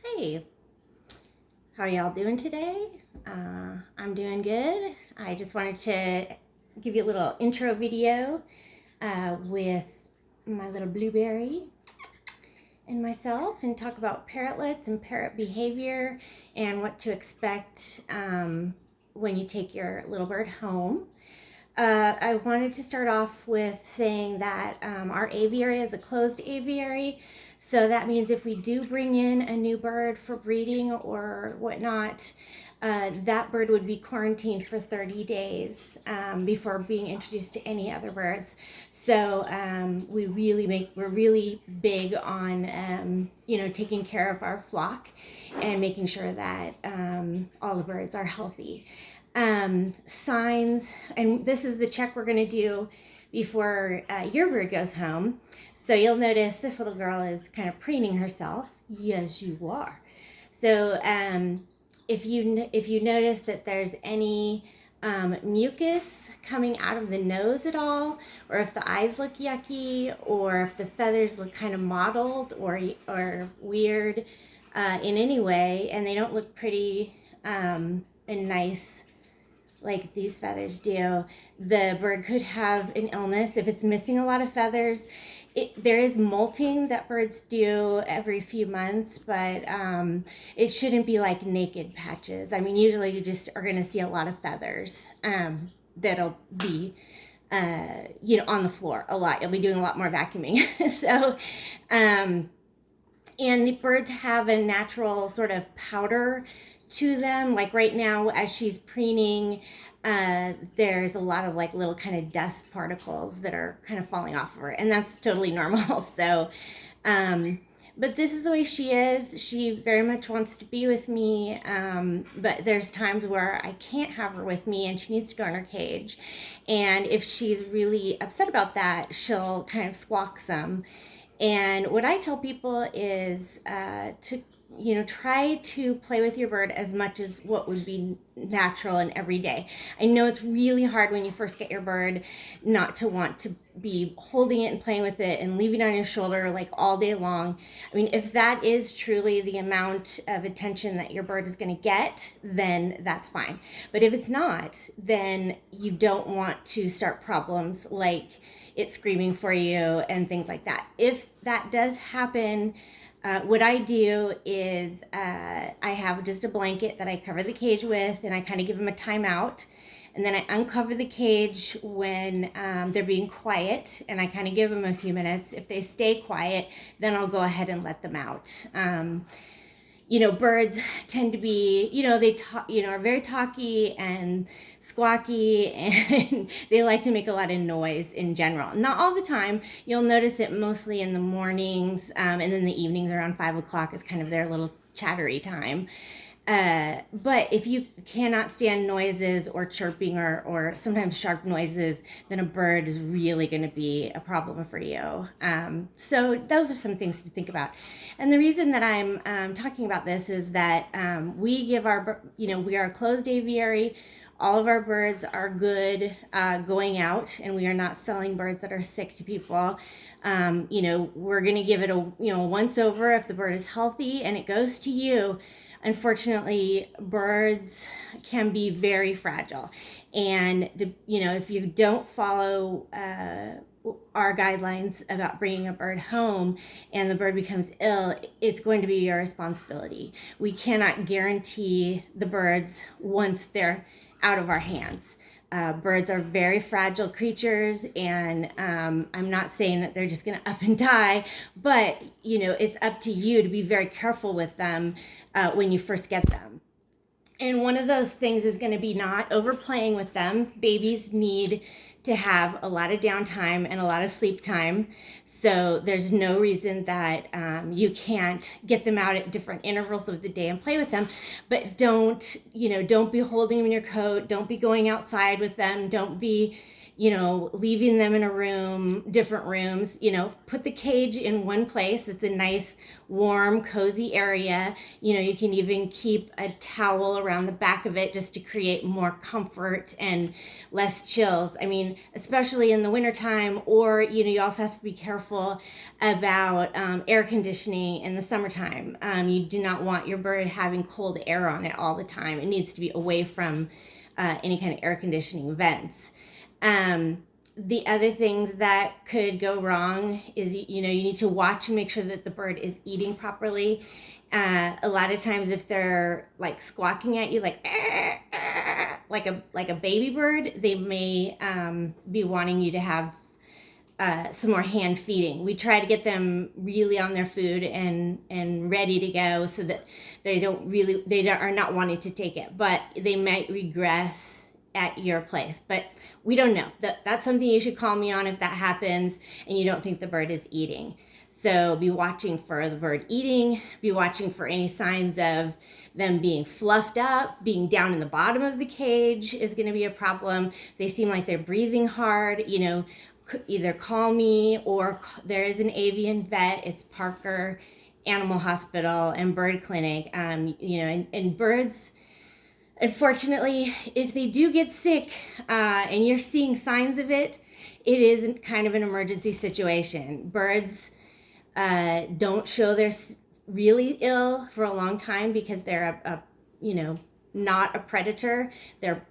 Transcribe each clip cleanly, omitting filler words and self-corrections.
Hey, how are y'all doing today? I'm doing good. I just wanted to give you a little intro video with my little blueberry and myself and talk about parrotlets and parrot behavior and what to expect when you take your little bird home. I wanted to start off with saying that our aviary is a closed aviary. So that means if we do bring in a new bird for breeding or whatnot, that bird would be quarantined for 30 days before being introduced to any other birds. So we're really big on taking care of our flock and making sure that all the birds are healthy. Signs, and this is the check we're going to do before your bird goes home. So you'll notice this little girl is kind of preening herself. Yes, you are. So if you notice that there's any mucus coming out of the nose at all, or if the eyes look yucky, or if the feathers look kind of mottled or weird in any way, and they don't look pretty and nice like these feathers do, the bird could have an illness. If it's missing a lot of feathers, there is molting that birds do every few months, but it shouldn't be like naked patches. I mean, usually you just are going to see a lot of feathers that'll be on the floor a lot. You'll be doing a lot more vacuuming. So and the birds have a natural sort of powder to them. Like right now, as she's preening, there's a lot of like little kind of dust particles that are kind of falling off of her, and that's totally normal. So, but this is the way she is. She very much wants to be with me, but there's times where I can't have her with me and she needs to go in her cage. And if she's really upset about that, she'll kind of squawk some. And what I tell people is to try to play with your bird as much as what would be natural and everyday. I know it's really hard when you first get your bird not to want to be holding it and playing with it and leaving it on your shoulder like all day long. I mean, if that is truly the amount of attention that your bird is going to get, then that's fine. But if it's not, then you don't want to start problems like it screaming for you and things like that. If that does happen, what I do is I have just a blanket that I cover the cage with, and I kind of give them a timeout. And then I uncover the cage when they're being quiet, and I kind of give them a few minutes. If they stay quiet, then I'll go ahead and let them out. Birds tend to be, are very talky and squawky, and they like to make a lot of noise in general. Not all the time. You'll notice it mostly in the mornings, and then the evenings around 5 o'clock is kind of their little chattery time. But if you cannot stand noises or chirping or sometimes sharp noises, then a bird is really going to be a problem for you. So those are some things to think about. And the reason that I'm talking about this is that we give we are a closed aviary. All of our birds are good going out, and we are not selling birds that are sick to people. We're going to give it a once over if the bird is healthy and it goes to you. Unfortunately, birds can be very fragile, and if you don't follow our guidelines about bringing a bird home and the bird becomes ill, it's going to be your responsibility. We cannot guarantee the birds once they're out of our hands. Birds are very fragile creatures, and I'm not saying that they're just going to up and die, but it's up to you to be very careful with them when you first get them. And one of those things is going to be not overplaying with them. Babies need to have a lot of downtime and a lot of sleep time. So there's no reason that you can't get them out at different intervals of the day and play with them. But don't be holding them in your coat. Don't be going outside with them. Don't be, leaving them in a room, different rooms. Put the cage in one place. It's a nice, warm, cozy area. You can even keep a towel around the back of it just to create more comfort and less chills. I mean, especially in the wintertime, or, you also have to be careful about air conditioning in the summertime. You do not want your bird having cold air on it all the time. It needs to be away from any kind of air conditioning vents. The other things that could go wrong is, you need to watch and make sure that the bird is eating properly. A lot of times if they're like squawking at you, like a baby bird, they may be wanting you to have some more hand feeding. We try to get them really on their food and ready to go, so that they are not wanting to take it, but they might regress at your place. But we don't know. That's something you should call me on if that happens and you don't think the bird is eating. So be watching for the bird eating, be watching for any signs of them being fluffed up. Being down in the bottom of the cage is going to be a problem. If they seem like they're breathing hard, either call me, or there is an avian vet. It's Parker Animal Hospital and Bird Clinic. And birds, unfortunately, if they do get sick and you're seeing signs of it, it is kind of an emergency situation. Birds don't show they're really ill for a long time because they're not a predator. They're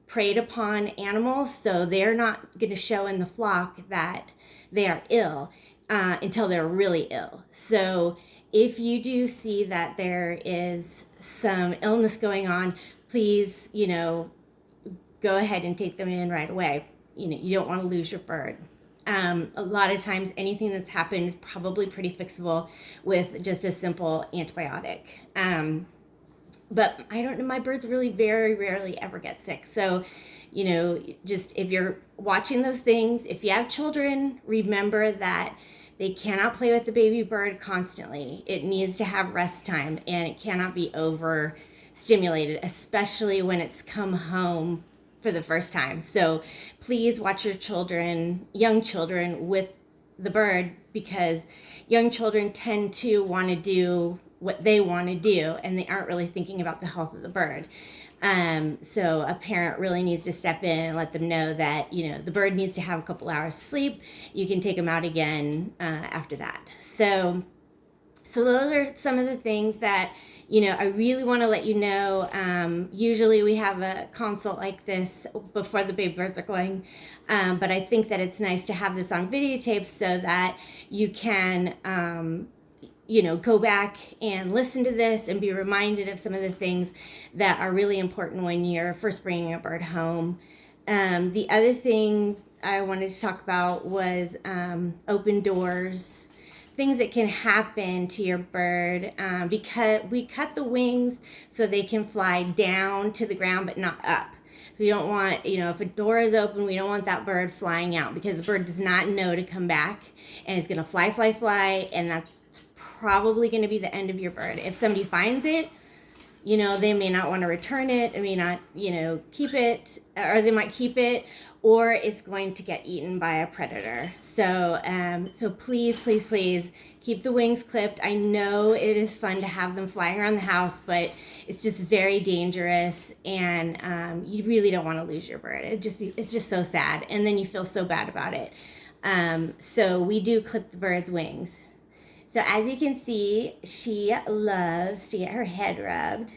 preyed upon animals, so they're not going to show in the flock that they are ill until they're really ill. So if you do see that there is some illness going on, please, go ahead and take them in right away. You don't want to lose your bird. A lot of times anything that's happened is probably pretty fixable with just a simple antibiotic. But I don't know, my birds really very rarely ever get sick. So, just if you're watching those things, if you have children, remember that they cannot play with the baby bird constantly. It needs to have rest time, and it cannot be overstimulated, especially when it's come home for the first time. So please watch your young children with the bird, because young children tend to want to do what they want to do, and they aren't really thinking about the health of the bird. So a parent really needs to step in and let them know that, the bird needs to have a couple hours sleep. You can take them out again after that. So those are some of the things that, I really want to let you know. Usually we have a consult like this before the baby birds are going. But I think that it's nice to have this on videotape so that you can, go back and listen to this and be reminded of some of the things that are really important when you're first bringing a bird home. The other thing I wanted to talk about was open doors, things that can happen to your bird, because we cut the wings so they can fly down to the ground but not up. So you don't want, if a door is open, we don't want that bird flying out, because the bird does not know to come back, and it's going to fly, and that's probably going to be the end of your bird. If somebody finds it, they may not want to return it. They may not, keep it, or they might keep it, or it's going to get eaten by a predator. So please keep the wings clipped. I know it is fun to have them flying around the house, but it's just very dangerous, and you really don't want to lose your bird. It's just so sad, and then you feel so bad about it. So we do clip the bird's wings. So as you can see, she loves to get her head rubbed.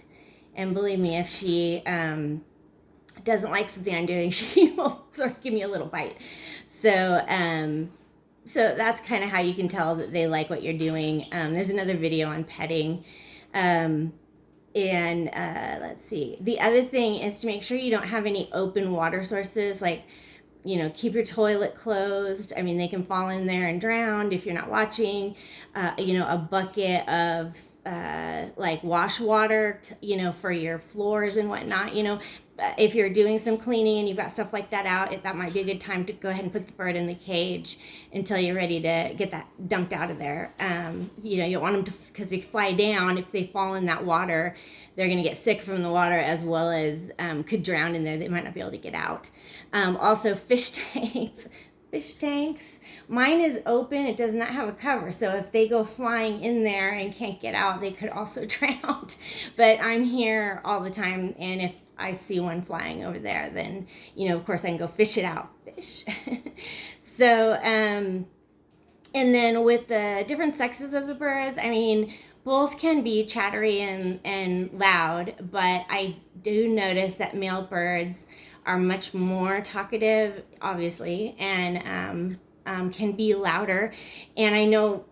And believe me, if she doesn't like something I'm doing, she will sort of give me a little bite. So that's kind of how you can tell that they like what you're doing. There's another video on petting. Let's see. The other thing is to make sure you don't have any open water sources, like, keep your toilet closed. I mean, they can fall in there and drown if you're not watching. A bucket of like wash water, for your floors and whatnot. If you're doing some cleaning and you've got stuff like that out, that might be a good time to go ahead and put the bird in the cage until you're ready to get that dumped out of there. You want them to, because they fly down. If they fall in that water, they're going to get sick from the water, as well as could drown in there. They might not be able to get out. Also, fish tanks. Fish tanks. Mine is open. It does not have a cover. So if they go flying in there and can't get out, they could also drown. But I'm here all the time. And if I see one flying over there, then, of course I can go fish it out. Fish. So, and then with the different sexes of the birds, both can be chattery and loud, but I do notice that male birds are much more talkative, obviously, and can be louder. And I know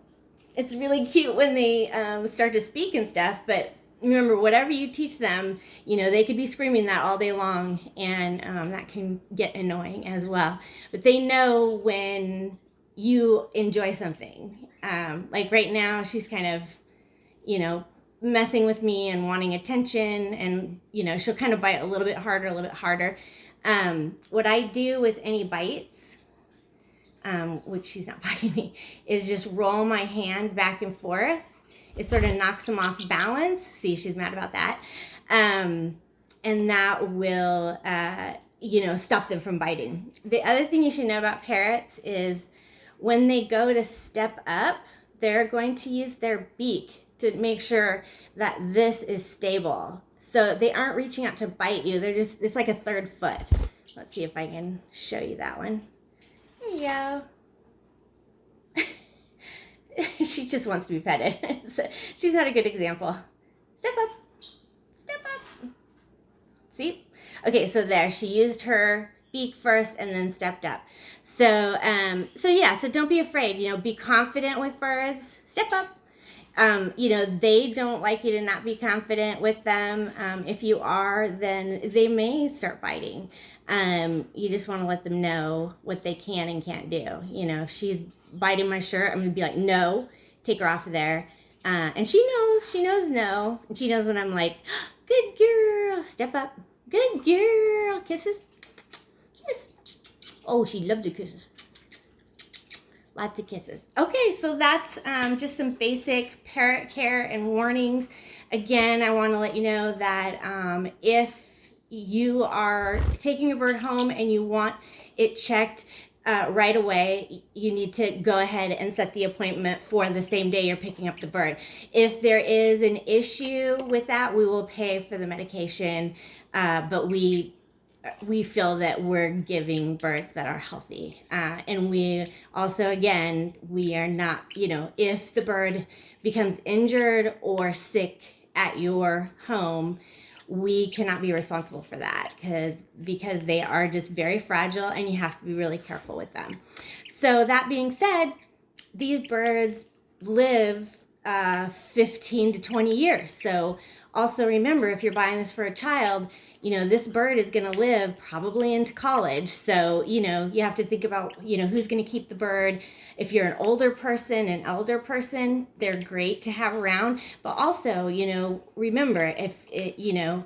it's really cute when they start to speak and stuff, but remember, whatever you teach them, they could be screaming that all day long, and that can get annoying as well. But they know when you enjoy something. Like right now, she's kind of, messing with me and wanting attention, and she'll kind of bite a little bit harder. What I do with any bites, which she's not biting me, is just roll my hand back and forth. It sort of knocks them off balance. See, she's mad about that. And that will stop them from biting. The other thing you should know about parrots is when they go to step up, they're going to use their beak to make sure that this is stable. So they aren't reaching out to bite you. It's like a third foot. Let's see if I can show you that one. There you go. She just wants to be petted. So she's not a good example. Step up. Step up. See? Okay, so there. She used her beak first and then stepped up. So don't be afraid. Be confident with birds. Step up. They don't like you to not be confident with them. If you are, then they may start biting. You just want to let them know what they can and can't do. If she's biting my shirt, I'm going to be like, no, take her off of there. And she knows no. And she knows when I'm like, good girl, step up. Good girl, kisses. Kiss. Oh, she loved the kisses. Lots of kisses. Okay, so that's just some basic parrot care and warnings. Again, I want to let you know that if you are taking a bird home and you want it checked right away, you need to go ahead and set the appointment for the same day you're picking up the bird. If there is an issue with that, we will pay for the medication, but we feel that we're giving birds that are healthy. And we also, again, we are not, if the bird becomes injured or sick at your home, we cannot be responsible for that because they are just very fragile and you have to be really careful with them. So that being said, these birds live 15 to 20 years. So also remember, if you're buying this for a child, this bird is going to live probably into college. So, you have to think about, who's going to keep the bird. If you're an older person, an elder person, they're great to have around. But also, remember, if it,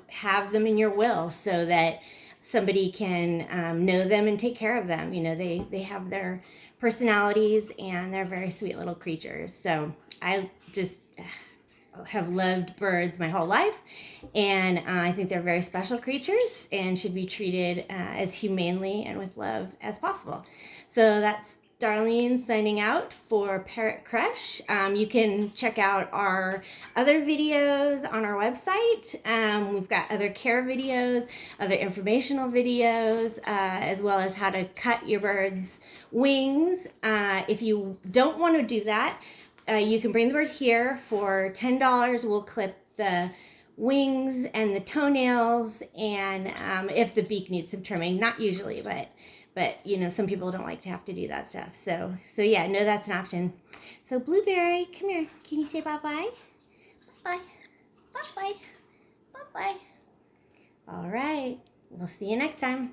have them in your will so that somebody can know them and take care of them. They have their personalities and they're very sweet little creatures. So I just have loved birds my whole life, and I think they're very special creatures and should be treated as humanely and with love as possible. So that's Darlene signing out for Parrot Crush. You can check out our other videos on our website. We've got other care videos, other informational videos, as well as how to cut your bird's wings. If you don't want to do that, you can bring the bird here for $10. We'll clip the wings and the toenails, and if the beak needs some trimming, not usually, but some people don't like to have to do that stuff. So yeah, no, that's an option. So Blueberry, come here. Can you say bye-bye? Bye-bye. Bye-bye. Bye-bye. All right. We'll see you next time.